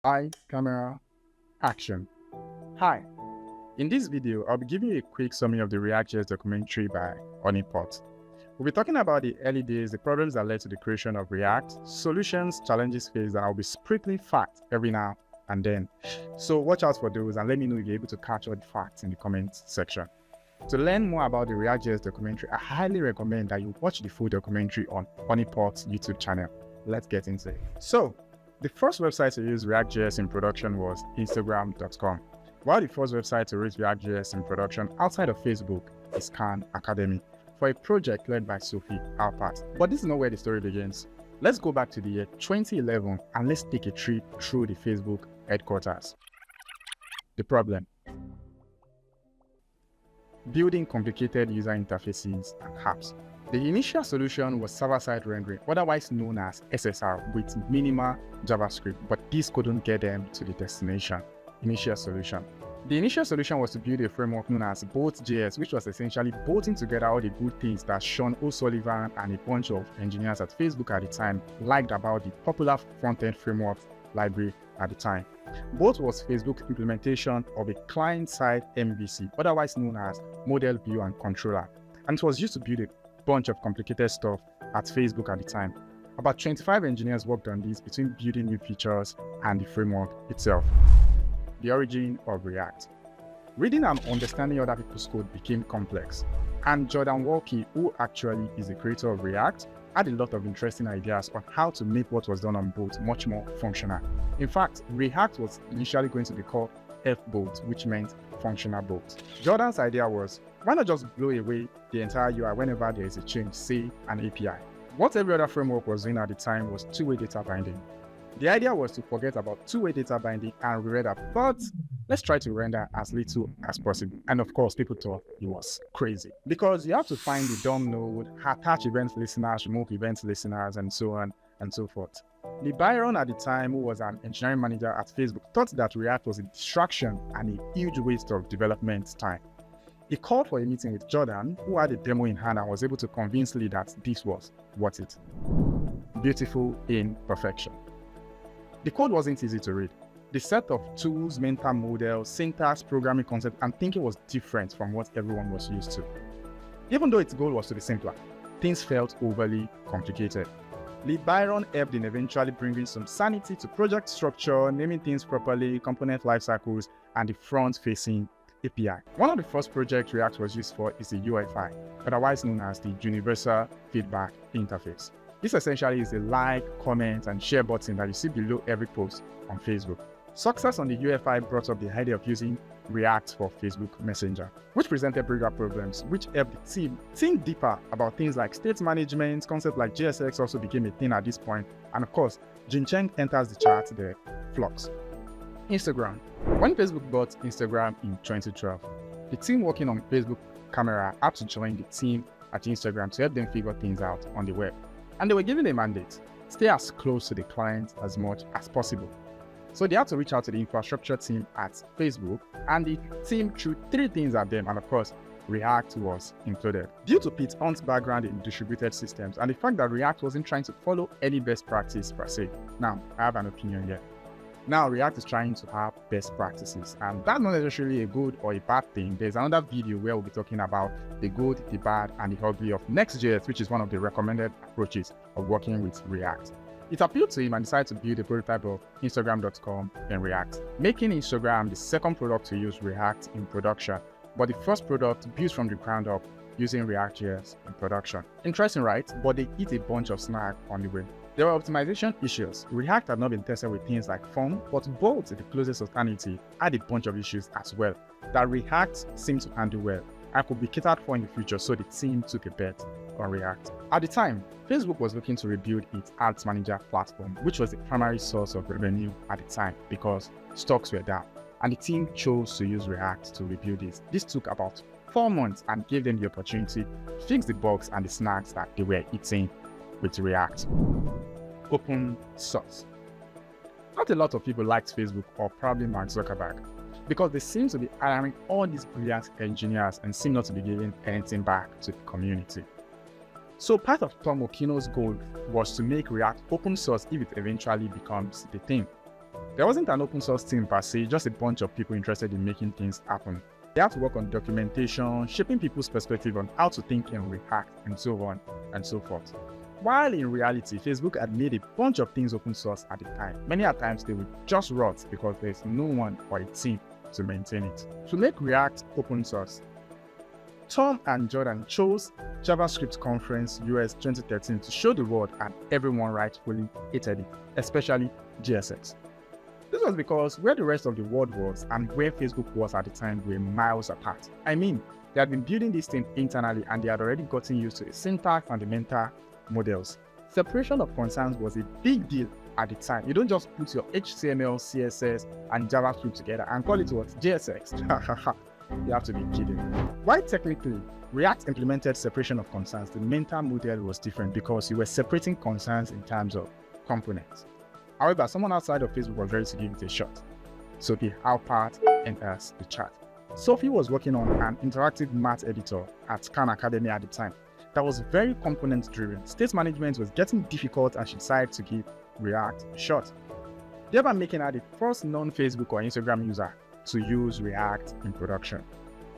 Eye, camera, action. Hi, in this video, I'll be giving you a quick summary of the ReactJS documentary by Honeypot. We'll be talking about the early days, the problems that led to the creation of React, solutions, challenges faced, and I'll be sprinkling facts every now and then. So watch out for those and let me know if you're able to catch all the facts in the comment section. To learn more about the ReactJS documentary, I highly recommend that you watch the full documentary on Honeypot's YouTube channel. Let's get into it. So, the first website to use ReactJS in production was Instagram.com, while the first website to use ReactJS in production outside of Facebook is Khan Academy for a project led by Sophie Alpert. But this is not where the story begins. Let's go back to the year 2011 and let's take a trip through the Facebook headquarters. The problem: building complicated user interfaces and apps. The initial solution was server-side rendering, otherwise known as SSR, with minimal JavaScript, but this couldn't get them to the destination. Initial solution. The initial solution was to build a framework known as Bolt.js, which was essentially bolting together all the good things that Sean O'Sullivan and a bunch of engineers at Facebook at the time liked about the popular front-end framework library at the time. Bolt was Facebook's implementation of a client-side MVC, otherwise known as Model View and Controller, and it was used to build a bunch of complicated stuff at Facebook at the time. About 25 engineers worked on this between building new features and the framework itself. The origin of React. Reading and understanding other people's code became complex, and Jordan Walke, who actually is the creator of React, had a lot of interesting ideas on how to make what was done on Bolt much more functional. In fact, React was initially going to be called F-Bolt, which meant functional bolt. Jordan's idea was, why not just blow away the entire UI whenever there is a change, say an API? What every other framework was doing at the time was two-way data binding. The idea was to forget about two-way data binding and re-render, but let's try to render as little as possible. And of course, people thought it was crazy because you have to find the DOM node, attach event listeners, remove event listeners, and so on and so forth. Lee Byron at the time, who was an engineering manager at Facebook, thought that React was a distraction and a huge waste of development time. He called for a meeting with Jordan, who had a demo in hand and was able to convince Lee that this was worth it. Beautiful imperfection. The code wasn't easy to read. The set of tools, mental models, syntax, programming concept, and thinking was different from what everyone was used to. Even though its goal was to be simpler, things felt overly complicated. Lee Byron helped in eventually bringing some sanity to project structure, naming things properly, component lifecycles, and the front-facing API. One of the first projects React was used for is the UFI, otherwise known as the Universal Feedback Interface. This essentially is a like, comment, and share button that you see below every post on Facebook. Success on the UFI brought up the idea of using React for Facebook Messenger, which presented bigger problems, which helped the team think deeper about things like state management. Concepts like JSX also became a thing at this point, and of course, Jin Cheng enters the chart there. Flux. Instagram. When Facebook bought Instagram in 2012, the team working on Facebook Camera had to join the team at Instagram to help them figure things out on the web. And they were given a mandate: stay as close to the client as much as possible. So they had to reach out to the infrastructure team at Facebook, and the team threw three things at them, and of course, React was included. Due to Pete Hunt's background in distributed systems and the fact that React wasn't trying to follow any best practice per se. Now, I have an opinion here. Now, React is trying to have best practices, and that's not necessarily a good or a bad thing. There's another video where we'll be talking about the good, the bad, and the ugly of Next.js, which is one of the recommended approaches of working with React. It appealed to him and decided to build a prototype of Instagram.com in React, making Instagram the second product to use React in production, but the first product built from the ground up using ReactJS in production. Interesting, right? But they hit a bunch of snag on the way. There were optimization issues. React had not been tested with things like form, but Bolt, the closest alternative, had a bunch of issues as well that React seemed to handle well and could be catered for in the future, so the team took a bet on React. At the time, Facebook was looking to rebuild its ads manager platform, which was the primary source of revenue at the time because stocks were down, and the team chose to use React to rebuild this. This took about 4 months and gave them the opportunity to fix the bugs and the snags that they were hitting with React. Open source. Not a lot of people liked Facebook, or probably Mark Zuckerberg, because they seem to be hiring all these brilliant engineers and seem not to be giving anything back to the community. So part of Tom Okino's goal was to make React open source if it eventually becomes the thing. There wasn't an open source team per se, just a bunch of people interested in making things happen. They had to work on documentation, shaping people's perspective on how to think in React, and so on and so forth. While in reality, Facebook had made a bunch of things open source at the time. Many a times they would just rot because there's no one or a team to maintain it. To make React open source, Tom and Jordan chose JavaScript Conference US 2013 to show the world, and everyone rightfully hated it, especially JSX. This was because where the rest of the world was and where Facebook was at the time were miles apart. I mean, they had been building this thing internally and they had already gotten used to the syntax and the mental models. Separation of concerns was a big deal at the time. You don't just put your HTML, CSS, and JavaScript together and call it what? JSX. You have to be kidding. Why technically React implemented separation of concerns, the mental model was different because you were separating concerns in terms of components. However, someone outside of Facebook was ready to give it a shot. Sophie Alpert enters the chat. Sophie was working on an interactive math editor at Khan Academy at the time that was very component driven. State management was getting difficult and she decided to give React a shot, thereby making her the first non-Facebook or Instagram user to use React in production.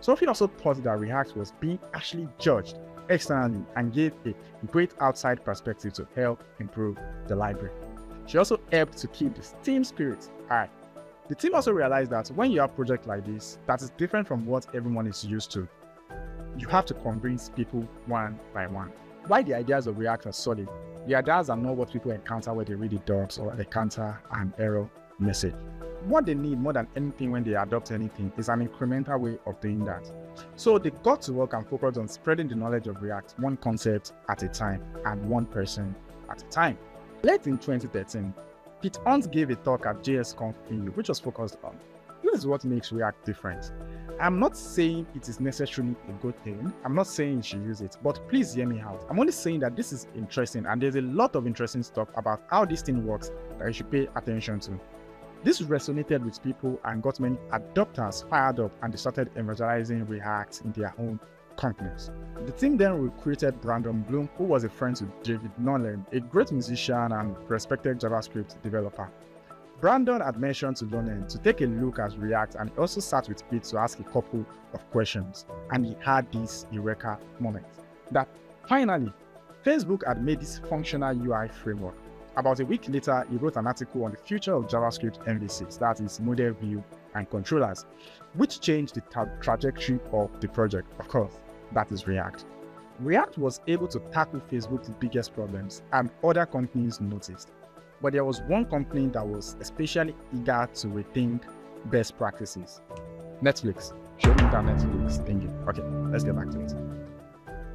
Sophie also thought that React was being actually judged externally and gave a great outside perspective to help improve the library. She also helped to keep the team spirit high. The team also realized that when you have a project like this that is different from what everyone is used to, you have to convince people one by one. Why the ideas of React are solid, the ideas are not what people encounter when they read the docs or encounter an error message. What they need more than anything when they adopt anything is an incremental way of doing that. So they got to work and focused on spreading the knowledge of React one concept at a time and one person at a time. Late in 2013, Pete Hunt gave a talk at JSConf EU, which was focused on this is what makes React different. I'm not saying it is necessarily a good thing. I'm not saying you should use it, but please hear me out. I'm only saying that this is interesting and there's a lot of interesting stuff about how this thing works that you should pay attention to. This resonated with people and got many adopters fired up, and they started evangelizing React in their own companies. The team then recruited Brandon Bloom, who was a friend to David Nolan, a great musician and respected JavaScript developer. Brandon had mentioned to Nolan to take a look at React, and he also sat with Pete to ask a couple of questions, and he had this eureka moment that finally Facebook had made this functional UI framework. About a week later, he wrote an article on the future of JavaScript MV6, that is model view and controllers, which changed the trajectory of the project. Of course, that is React. React was able to tackle Facebook's biggest problems, and other companies noticed. But there was one company that was especially eager to rethink best practices. Netflix. Show me that Netflix thinking. Okay, let's get back to it.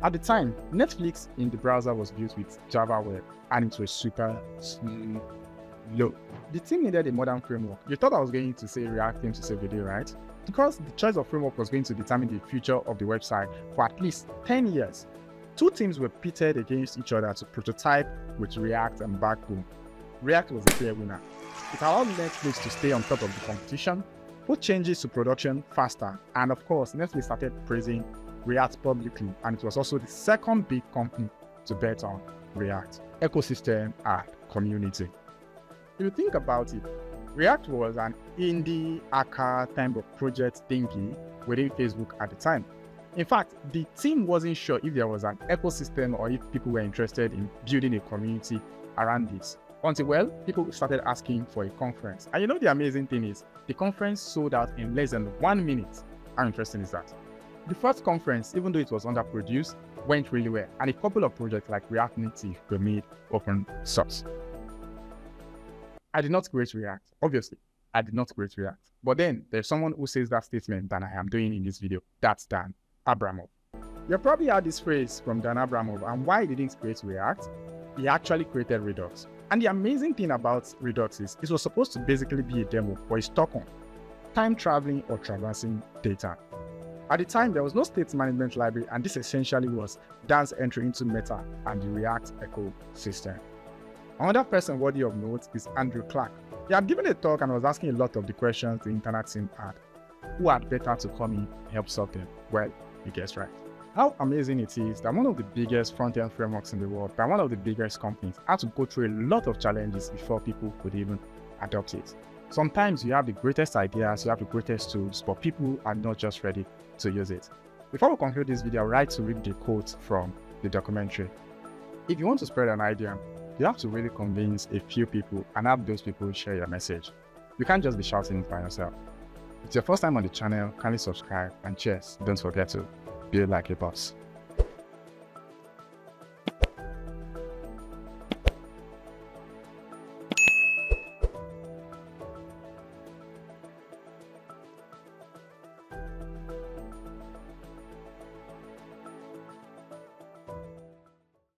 At the time, Netflix in the browser was built with Java Web, and it was super slow. The team needed a modern framework. You thought I was going to say React Theme to save the day, right? Because the choice of framework was going to determine the future of the website for at least 10 years. Two teams were pitted against each other to prototype with React and Backbone. React was the clear winner. It allowed Netflix to stay on top of the competition, put changes to production faster, and of course, Netflix started praising React publicly, and it was also the second big company to bet on React ecosystem and community. If you think about it, React was an indie hacker type of project thingy within Facebook at the time. In fact, the team wasn't sure if there was an ecosystem or if people were interested in building a community around this. Until, well, people started asking for a conference. And you know the amazing thing is, the conference sold out in less than 1 minute. How interesting is that? The first conference, even though it was underproduced, went really well, and a couple of projects like React Native were made open source. I did not create React. Obviously, I did not create React. But then there's someone who says that statement that I am doing in this video. That's Dan Abramov. You probably heard this phrase from Dan Abramov, and why he didn't create React? He actually created Redux. And the amazing thing about Redux is it was supposed to basically be a demo for his talk on time traveling or traversing data. At the time, there was no state management library, and this essentially was Dan's entry into Meta and the React ecosystem. Another person worthy of note is Andrew Clark. He had given a talk and was asking a lot of the questions the internet team had. Who had better to come in and help solve them? Well, you guessed right. How amazing it is that one of the biggest front-end frameworks in the world, that one of the biggest companies, had to go through a lot of challenges before people could even adopt it. Sometimes you have the greatest ideas, you have the greatest tools, but people are not just ready to use it. Before we conclude this video, I'd like to read the quote from the documentary. If you want to spread an idea, you have to really convince a few people and have those people share your message. You can't just be shouting it by yourself. If it's your first time on the channel, kindly subscribe, and cheers, don't forget to build like a boss.